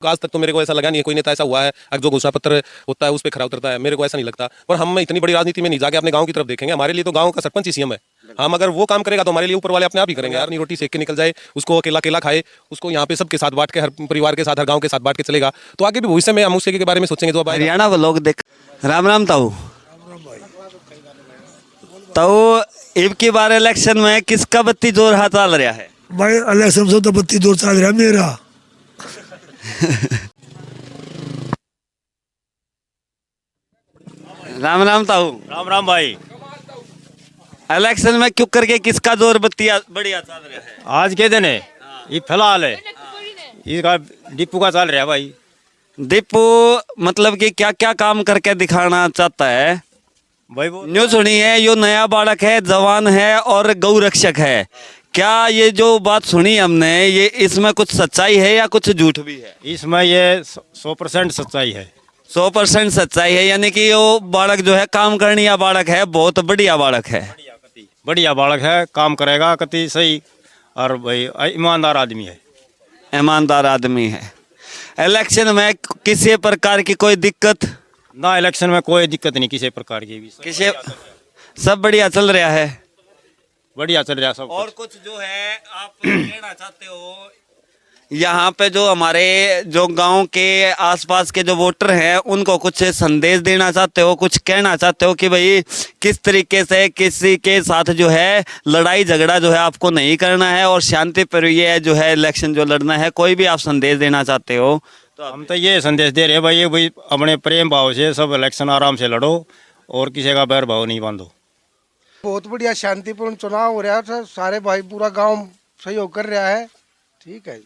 आज तक तो मेरे को ऐसा लगा नहीं है कोई नेता ऐसा हुआ है अगर जो घोषणा पत्र होता है उस पर खरा उतरता है, मेरे को ऐसा नहीं लगता। पर हम इतनी बड़ी राजनीति में नहीं जाके अपने गांव की तरफ देखेंगे, हमारे लिए तो गांव का सरपंच ही सीएम है। हम अगर वो काम करेगा तो हमारे लिए ऊपर वाले अपने आप ही करेंगे यार। नहीं रोटी सेक के निकल जाए, उसको अकेला अकेला खाए, उसको यहाँ पे सबके साथ बांट के, हर परिवार के साथ, हर गाँव के साथ बांट के चलेगा, तो आगे भी भविष्य में हम उसके के बारे में सोचेंगे जो अब आएगा। हरियाणा लोग देख। राम राम ताऊ। ताऊ अब की बार इलेक्शन में किसका बत्ती जोर हाथ चल रहा है? भाई इलेक्शन से तो बत्ती दूर चल रहा मेरा। राम राम ताऊ। राम राम भाई। इलेक्शन में क्यों करके किसका जोर बत्ती बढ़िया चल रहा है? आज के दिन है ये फिलहाल है इसका डिपू का चल रहा है भाई। दीपू मतलब कि क्या क्या काम करके दिखाना चाहता है? भाई वो न्यू सुनी है, यो नया बालक है, जवान है और गौ रक्षक है। क्या ये जो बात सुनी हमने, ये इसमें कुछ सच्चाई है या कुछ झूठ भी है? इसमें ये 100% सच्चाई है। 100% सच्चाई है, यानी कि यो बालक जो है काम करने या बालक है, बहुत बढ़िया बालक है। बढ़िया बालक है, काम करेगा कति सही और भाई ईमानदार आदमी है। ईमानदार आदमी है। इलेक्शन में किसी प्रकार की कोई दिक्कत ना, इलेक्शन में कोई दिक्कत नहीं किसी प्रकार की भी। किसी सब बढ़िया चल रहा है। बढ़िया चल रहा सब। और कुछ जो है आप कहना चाहते हो यहाँ पे जो हमारे जो गांव के आसपास के जो वोटर हैं उनको कुछ संदेश देना चाहते हो, कुछ कहना चाहते हो कि भाई किस तरीके से किसी के साथ जो है लड़ाई झगड़ा जो है आपको नहीं करना है और शांति पर ये जो है इलेक्शन जो लड़ना है, कोई भी आप संदेश देना चाहते हो? तो हम तो ये संदेश दे रहे हैं भाई अपने प्रेम भाव से सब इलेक्शन आराम से लड़ो और किसी का बैर भाव नहीं बांधो। बहुत बढ़िया शांतिपूर्ण चुनाव हो रहा है, सारे भाई पूरा गांव सहयोग कर रहा है। ठीक है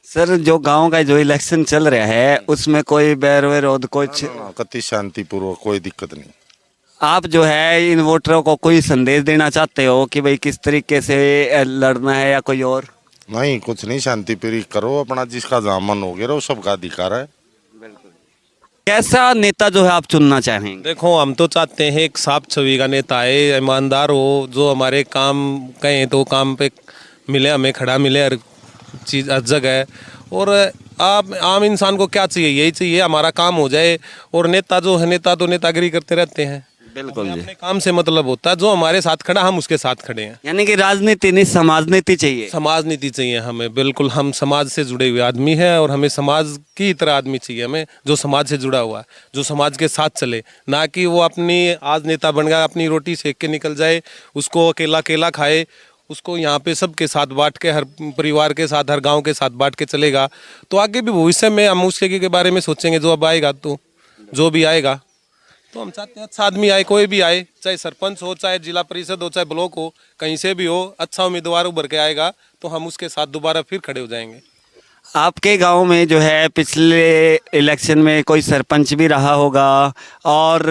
सर, जो गांव का जो इलेक्शन चल रहा है उसमें कोई बैर विरोध कुछ कति शांतिपूर्वक, कोई दिक्कत नहीं। आप जो है इन वोटरों को कोई संदेश देना चाहते हो कि भाई किस तरीके से लड़ना है या कोई और? नहीं, कुछ नहीं, शांतिपूर्वक करो अपना, जिसका जहाँ मन हो गया वो सबका अधिकार है। कैसा नेता जो है आप चुनना चाहेंगे? देखो, हम तो चाहते हैं एक साफ छवि का नेता है, ईमानदार हो, जो हमारे काम कहें तो काम पे मिले, हमें खड़ा मिले हर चीज़ हर जगह। और आप आम इंसान को क्या चाहिए? यही चाहिए हमारा काम हो जाए। और नेता जो है, नेता तो नेतागिरी करते रहते हैं। बिल्कुल जी। अपने काम से मतलब होता है, जो हमारे साथ खड़ा हम उसके साथ खड़े हैं। यानी कि राजनीति नहीं, समाज नीति चाहिए। समाज नीति चाहिए हमें, बिल्कुल। हम समाज से जुड़े हुए आदमी हैं और हमें समाज की तरह आदमी चाहिए हमें, जो समाज से जुड़ा हुआ है, जो समाज के साथ चले, ना कि वो अपनी आज नेता बन गया, अपनी रोटी सेक के निकल जाए, उसको अकेला अकेला खाए, उसको यहाँ पे सबके साथ बांट के, हर परिवार के साथ, हर गांव के साथ बांट के चलेगा, तो आगे भी भविष्य में हम उसके के बारे में सोचेंगे जो अब आएगा, तो जो भी आएगा। तो हम चाहते हैं अच्छा आदमी आए, कोई भी आए, चाहे सरपंच हो, चाहे जिला परिषद हो, चाहे ब्लॉक हो, कहीं से भी हो, अच्छा उम्मीदवार उभर के आएगा तो हम उसके साथ दोबारा फिर खड़े हो जाएंगे। आपके गांव में जो है पिछले इलेक्शन में कोई सरपंच भी रहा होगा और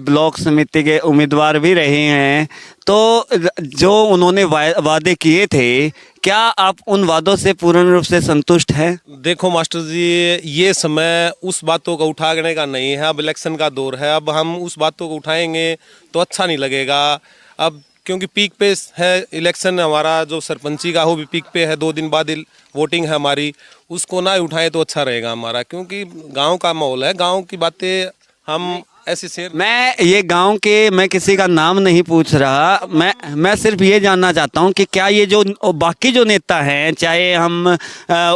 ब्लॉक समिति के उम्मीदवार भी रहे हैं, तो जो उन्होंने वादे किए थे, क्या आप उन वादों से पूर्ण रूप से संतुष्ट हैं? देखो मास्टर जी, ये समय उस बातों को उठाने का नहीं है। अब इलेक्शन का दौर है, अब हम उस बातों को उठाएंगे तो अच्छा नहीं लगेगा। अब क्योंकि पीक पे है इलेक्शन, हमारा जो सरपंची का वो भी पीक पे है, 2 दिन बाद वोटिंग है हमारी, उसको ना उठाएं तो अच्छा रहेगा हमारा, क्योंकि गांव का माहौल है, गांव की बातें हम ऐसे शेयर। मैं किसी का नाम नहीं पूछ रहा, मैं सिर्फ ये जानना चाहता हूँ कि क्या ये जो बाकी जो नेता हैं, चाहे हम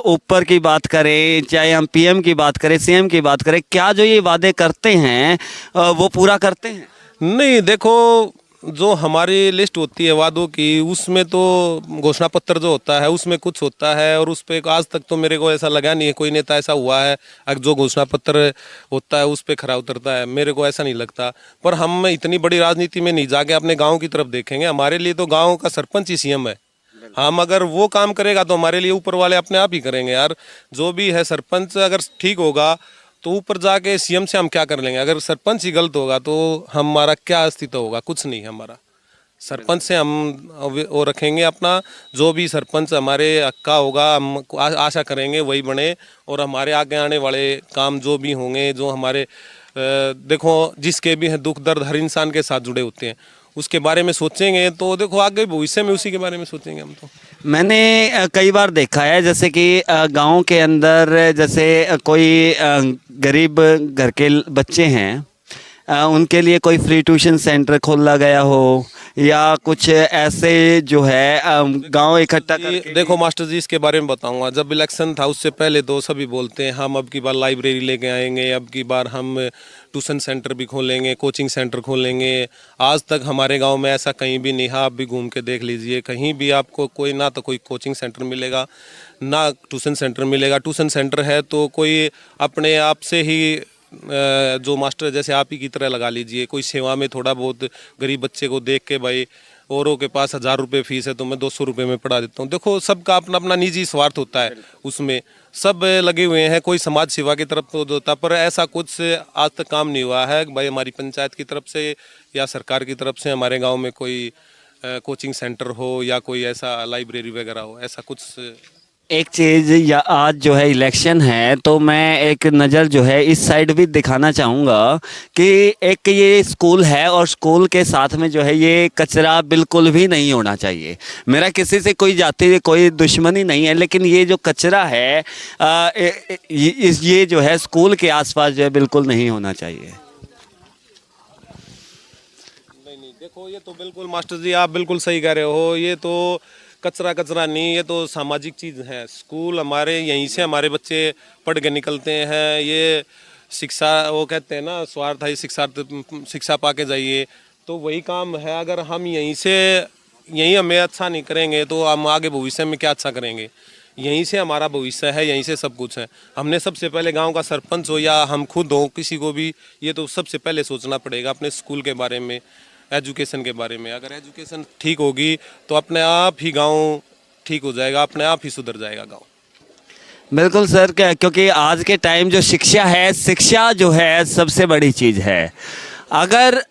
ऊपर की बात करें, चाहे हम पीएम की बात करें, सीएम की बात करें, क्या जो ये वादे करते हैं वो पूरा करते हैं? नहीं, देखो, जो हमारी लिस्ट होती है वादों की, उसमें तो घोषणा पत्र जो होता है उसमें कुछ होता है, और उस पर आज तक तो मेरे को ऐसा लगा नहीं है कोई नेता ऐसा हुआ है अगर जो घोषणा पत्र होता है उस पर खरा उतरता है, मेरे को ऐसा नहीं लगता। पर हम इतनी बड़ी राजनीति में नहीं जाके अपने गांव की तरफ देखेंगे, हमारे लिए तो गांव का सरपंच ही सीएम है। हम अगर वो काम करेगा तो हमारे लिए ऊपर वाले अपने आप ही करेंगे यार। जो भी है, सरपंच अगर ठीक होगा तो ऊपर जाके सीएम से हम क्या कर लेंगे? अगर सरपंच ही गलत होगा तो हमारा क्या अस्तित्व होगा? कुछ नहीं है हमारा। सरपंच से हम वो रखेंगे अपना, जो भी सरपंच हमारे हक का होगा हम आशा करेंगे वही बने, और हमारे आगे आने वाले काम जो भी होंगे, जो हमारे देखो जिसके भी हैं दुख दर्द हर इंसान के साथ जुड़े होते हैं, उसके बारे में सोचेंगे तो देखो आगे भविष्य में उसी के बारे में सोचेंगे हम तो। मैंने कई बार देखा है जैसे कि गांव के अंदर जैसे कोई गरीब घर के बच्चे हैं, उनके लिए कोई फ्री ट्यूशन सेंटर खोला गया हो या कुछ ऐसे जो है गांव इकट्ठा करके। देखो मास्टर जी, इसके बारे में बताऊंगा। जब इलेक्शन था उससे पहले तो सभी बोलते हैं हम अब की बार लाइब्रेरी लेके आएंगे, अब की बार हम ट्यूशन सेंटर भी खोलेंगे, कोचिंग सेंटर खोलेंगे। आज तक हमारे गांव में ऐसा कहीं भी नहीं है। आप भी घूम के देख लीजिए, कहीं भी आपको कोई ना तो कोई कोचिंग सेंटर मिलेगा ना ट्यूशन सेंटर मिलेगा। ट्यूशन सेंटर है तो कोई अपने आप से ही जो मास्टर जैसे आप ही की तरह लगा लीजिए, कोई सेवा में थोड़ा बहुत गरीब बच्चे को देख के भाई औरों के पास 1000 रुपये फीस है तो मैं 200 रुपये में पढ़ा देता हूँ। देखो सबका अपना अपना निजी स्वार्थ होता है, उसमें सब लगे हुए हैं। कोई समाज सेवा की तरफ तो होता, पर ऐसा कुछ आज तक काम नहीं हुआ है भाई हमारी पंचायत की तरफ से या सरकार की तरफ से हमारे गाँव में कोई कोचिंग सेंटर हो या कोई ऐसा लाइब्रेरी वगैरह हो, ऐसा कुछ। एक चीज़ या आज जो है इलेक्शन है तो मैं एक नज़र जो है इस साइड भी दिखाना चाहूँगा कि एक ये स्कूल है और स्कूल के साथ में जो है ये कचरा बिल्कुल भी नहीं होना चाहिए। मेरा किसी से कोई जाति कोई दुश्मनी नहीं है, लेकिन ये जो कचरा है ये जो है स्कूल के आसपास जो है बिल्कुल नहीं होना चाहिए। नहीं देखो ये तो बिल्कुल मास्टर जी आप बिल्कुल सही कह रहे हो। ये तो कचरा नहीं, ये तो सामाजिक चीज़ है। स्कूल हमारे यहीं से हमारे बच्चे पढ़ के निकलते हैं। ये शिक्षा वो कहते हैं ना स्वार्थ है शिक्षा पा के जाइए, तो वही काम है। अगर हम यहीं हमें अच्छा नहीं करेंगे तो हम आगे भविष्य में क्या अच्छा करेंगे। यहीं से हमारा भविष्य है, यहीं से सब कुछ है। हमने सबसे पहले गांव का सरपंच हो या हम खुद हो, किसी को भी ये तो सबसे पहले सोचना पड़ेगा अपने स्कूल के बारे में, एजुकेशन के बारे में। अगर एजुकेशन ठीक होगी तो अपने आप ही गांव ठीक हो जाएगा, अपने आप ही सुधर जाएगा गांव। बिल्कुल सर, क्योंकि आज के टाइम जो शिक्षा है, शिक्षा जो है सबसे बड़ी चीज़ है। अगर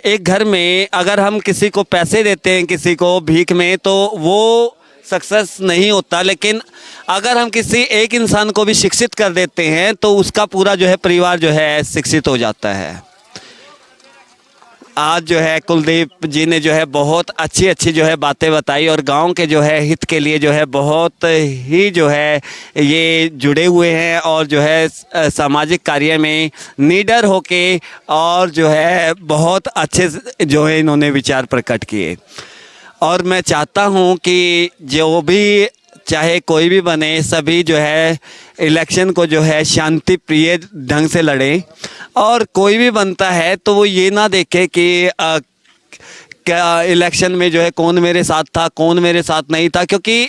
एक घर में अगर हम किसी को पैसे देते हैं किसी को भीख में तो वो सक्सेस नहीं होता, लेकिन अगर हम किसी एक इंसान को भी शिक्षित कर देते हैं तो उसका पूरा जो है परिवार जो है शिक्षित हो जाता है। आज जो है कुलदीप जी ने जो है बहुत अच्छी जो है बातें बताई और गांव के जो है हित के लिए जो है बहुत ही जो है ये जुड़े हुए हैं और जो है सामाजिक कार्य में निडर होके और जो है बहुत अच्छे जो है इन्होंने विचार प्रकट किए। और मैं चाहता हूं कि जो भी चाहे कोई भी बने, सभी जो है इलेक्शन को जो है शांति प्रिय ढंग से लड़े और कोई भी बनता है तो वो ये ना देखे कि क्या इलेक्शन में जो है कौन मेरे साथ था कौन मेरे साथ नहीं था। क्योंकि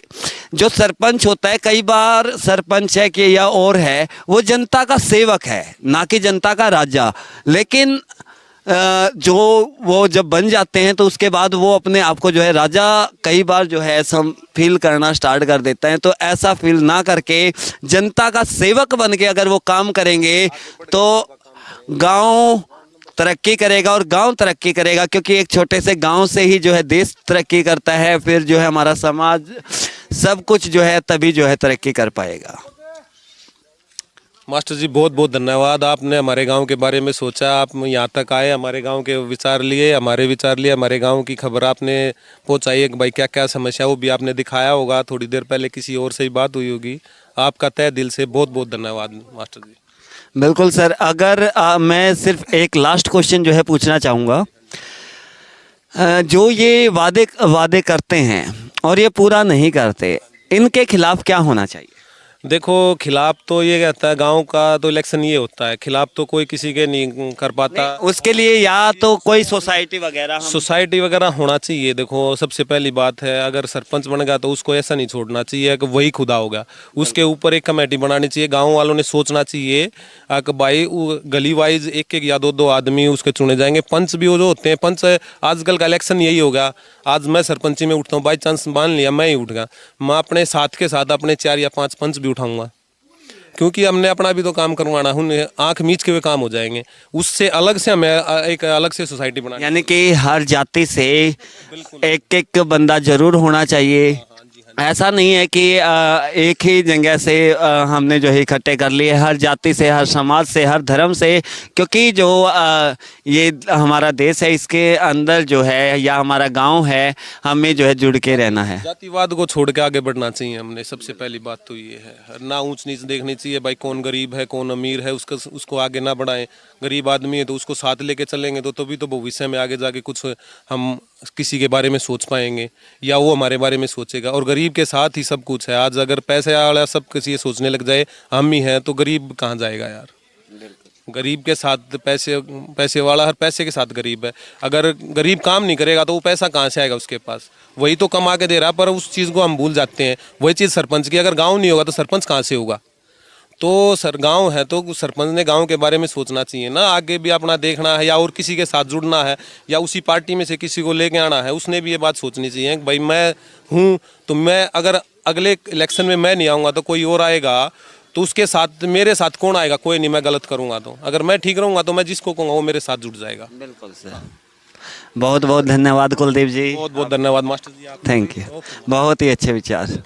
जो सरपंच होता है, कई बार सरपंच है कि या और है, वो जनता का सेवक है ना कि जनता का राजा। लेकिन जो वो जब बन जाते हैं तो उसके बाद वो अपने आप को जो है राजा कई बार जो है फील करना स्टार्ट कर देता है। तो ऐसा फील ना करके जनता का सेवक बन के अगर वो काम करेंगे तो गांव तरक्की करेगा और गांव तरक्की करेगा। क्योंकि एक छोटे से गांव से ही जो है देश तरक्की करता है, फिर जो है हमारा समाज सब कुछ जो है तभी जो है तरक्की कर पाएगा। मास्टर जी बहुत बहुत धन्यवाद, आपने हमारे गांव के बारे में सोचा, आप यहाँ तक आए, हमारे गांव के विचार लिए, हमारे विचार लिए, हमारे गांव की खबर आपने पहुँचाई कि भाई क्या क्या समस्या, वो भी आपने दिखाया होगा। थोड़ी देर पहले किसी और से ही बात हुई होगी। आपका तहे दिल से बहुत बहुत धन्यवाद मास्टर जी। बिल्कुल सर, अगर मैं सिर्फ एक लास्ट क्वेश्चन जो है पूछना चाहूँगा। जो ये वादे करते हैं और ये पूरा नहीं करते, इनके खिलाफ क्या होना चाहिए? देखो खिलाफ तो ये कहता है गांव का तो इलेक्शन ये होता है, खिलाफ तो कोई किसी के नहीं कर पाता। उसके लिए या तो कोई सोसाइटी वगैरह होना चाहिए। देखो सबसे पहली बात है, अगर सरपंच बन गया तो उसको ऐसा नहीं छोड़ना चाहिए कि वही खुदा होगा। उसके ऊपर एक कमेटी बनानी चाहिए। गांव वालों ने सोचना चाहिए कि भाई गली वाइज एक या दो आदमी उसके चुने जाएंगे। पंच भी वो जो होते हैं, पंच आजकल का इलेक्शन यही होगा। आज मैं सरपंची में उठता हूँ, बाई चांस मान लिया मैं ही उठ गया, मैं अपने साथ के साथ अपने 4 या 5 पंच भी उठाऊंगा, क्योंकि हमने अपना भी तो काम करवाना। हम आंख मीच के हुए काम हो जाएंगे। उससे अलग से हमें एक अलग से सोसाइटी बनानी, यानी कि हर जाति से एक बंदा जरूर होना चाहिए। हाँ जी ऐसा नहीं है कि एक ही जगह से हमने जो है इकट्ठे कर लिए, हर जाति से, हर समाज से, हर धर्म से, क्योंकि जो ये हमारा देश है इसके अंदर जो है या हमारा गांव है, हमें जो है जुड़ के रहना है। जातिवाद को छोड़ के आगे बढ़ना चाहिए हमने, सबसे पहली बात तो ये है। ना ऊंच नीच देखनी चाहिए, भाई कौन गरीब है कौन अमीर है उसको आगे ना बढ़ाएं। गरीब आदमी है तो उसको साथ लेके चलेंगे तो तभी तो भविष्य में आगे जाके कुछ हम किसी के बारे में सोच पाएंगे या वो हमारे बारे में सोचेगा। और गरीब के साथ ही सब कुछ है। आज अगर पैसे वाला सब किसी ये सोचने लग जाए हम ही हैं तो गरीब कहाँ जाएगा यार। गरीब के साथ पैसे वाला हर पैसे के साथ गरीब है। अगर गरीब काम नहीं करेगा तो वो पैसा कहाँ से आएगा उसके पास, वही तो कमा के दे रहा, पर उस चीज़ को हम भूल जाते हैं। वही चीज़ सरपंच की, अगर गांव नहीं होगा तो सरपंच कहाँ से होगा। तो गांव है तो सरपंच ने गांव के बारे में सोचना चाहिए ना, आगे भी अपना देखना है या और किसी के साथ जुड़ना है या उसी पार्टी में से किसी को लेके आना है, उसने भी ये बात सोचनी चाहिए कि भाई मैं हूँ तो मैं अगर अगले इलेक्शन में मैं नहीं आऊँगा तो कोई और आएगा तो उसके साथ मेरे साथ कौन आएगा, कोई नहीं। मैं गलत करूँगा तो अगर मैं ठीक रहूँगा तो मैं जिसको कहूँगा वो मेरे साथ जुड़ जाएगा। बिल्कुल सर, बहुत बहुत धन्यवाद कुलदीप जी, बहुत बहुत धन्यवाद मास्टर जी। थैंक यू, बहुत ही अच्छे विचार।